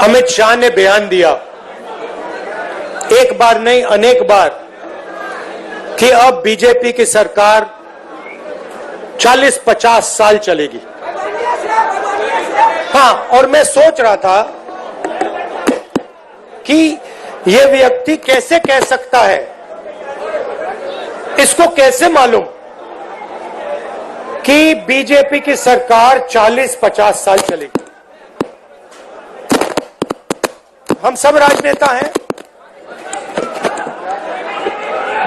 अमित शाह ने बयान दिया, एक बार नहीं अनेक बार, कि अब बीजेपी की सरकार 40-50 साल चलेगी। हाँ, और मैं सोच रहा था कि यह व्यक्ति कैसे कह सकता है, इसको कैसे मालूम कि बीजेपी की सरकार 40-50 साल चलेगी। हम सब राजनेता हैं,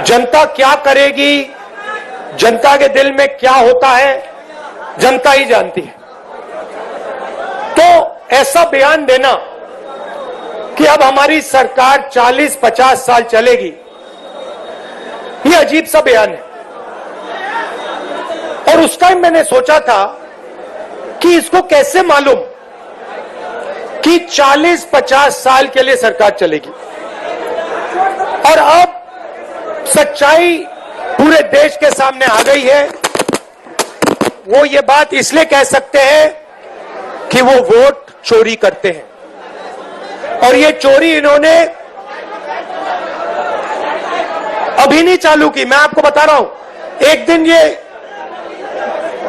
जनता क्या करेगी, जनता के दिल में क्या होता है, जनता ही जानती है। तो ऐसा बयान देना कि अब हमारी सरकार 40-50 साल चलेगी, ये अजीब सा बयान है। और उस टाइम मैंने सोचा था कि इसको कैसे मालूम कि 40-50 साल के लिए सरकार चलेगी। और अब सच्चाई पूरे देश के सामने आ गई है। वो ये बात इसलिए कह सकते हैं कि वो वोट चोरी करते हैं, और ये चोरी इन्होंने अभी नहीं चालू की। मैं आपको बता रहा हूं, एक दिन ये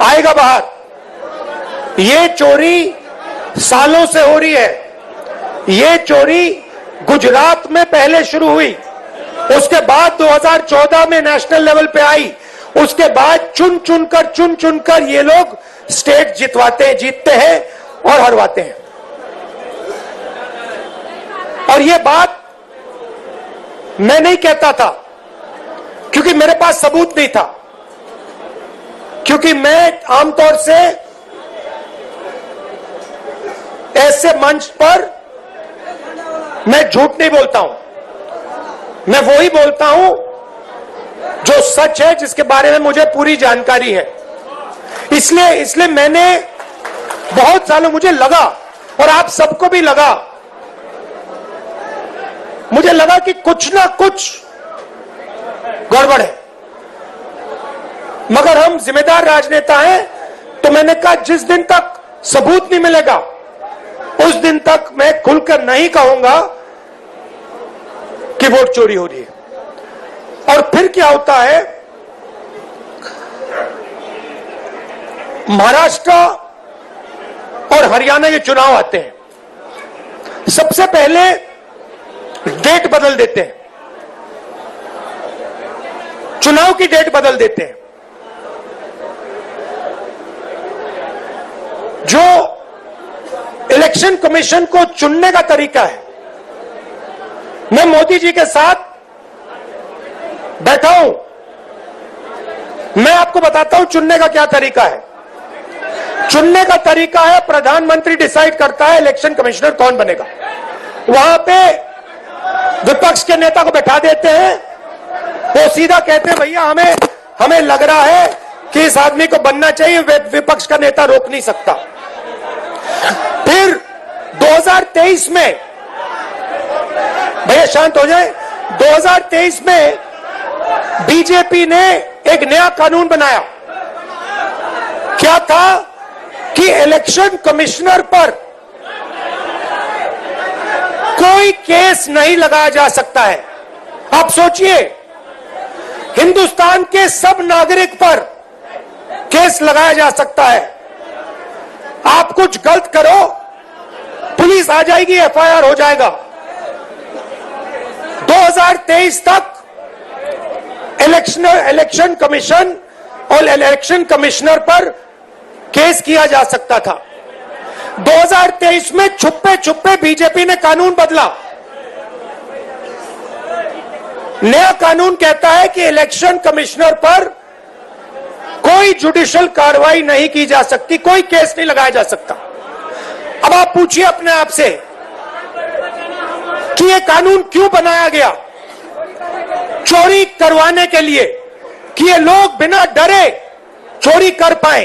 आएगा बाहर। ये चोरी सालों से हो रही है। ये चोरी गुजरात में पहले शुरू हुई, उसके बाद 2014 में नेशनल लेवल पे आई, उसके बाद चुन चुनकर ये लोग स्टेट जीतते हैं और हरवाते हैं। और ये बात मैं नहीं कहता था क्योंकि मेरे पास सबूत नहीं था, क्योंकि मैं आमतौर से ऐसे मंच पर मैं झूठ नहीं बोलता हूं। मैं वही बोलता हूं जो सच है, जिसके बारे में मुझे पूरी जानकारी है। इसलिए मैंने बहुत सालों, मुझे लगा और आप सबको भी लगा, मुझे लगा कि कुछ ना कुछ गड़बड़ है। मगर हम जिम्मेदार राजनेता हैं, तो मैंने कहा जिस दिन तक सबूत नहीं मिलेगा उस दिन तक मैं खुलकर नहीं कहूंगा कि वोट चोरी हो रही है। और फिर क्या होता है, महाराष्ट्र और हरियाणा ये चुनाव आते हैं, सबसे पहले डेट बदल देते हैं, चुनाव की डेट बदल देते हैं। जो इलेक्शन कमीशन को चुनने का तरीका है, मैं मोदी जी के साथ बैठा हूं, मैं आपको बताता हूं चुनने का क्या तरीका है। चुनने का तरीका है, प्रधानमंत्री डिसाइड करता है इलेक्शन कमिश्नर कौन बनेगा। वहां पे विपक्ष के नेता को बैठा देते हैं, वो सीधा कहते हैं भैया हमें लग रहा है कि इस आदमी को बनना चाहिए, विपक्ष का नेता रोक नहीं सकता। फिर 2023 में, भैया शांत हो जाए, 2023 में बीजेपी ने एक नया कानून बनाया। क्या था कि इलेक्शन कमिश्नर पर कोई केस नहीं लगाया जा सकता है। आप सोचिए, हिंदुस्तान के सब नागरिक पर केस लगाया जा सकता है। आप कुछ गलत करो, पुलिस आ जाएगी, एफआईआर हो जाएगा। 2023 तक इलेक्शन कमीशन और इलेक्शन कमिश्नर पर केस किया जा सकता था। 2023 में छुपे छुपे बीजेपी ने कानून बदला। नया कानून कहता है कि इलेक्शन कमिश्नर पर कोई जुडिशियल कार्रवाई नहीं की जा सकती, कोई केस नहीं लगाया जा सकता। अब आप पूछिए अपने आप से कि यह कानून क्यों बनाया गया? चोरी करवाने के लिए, कि ये लोग बिना डरे चोरी कर पाए।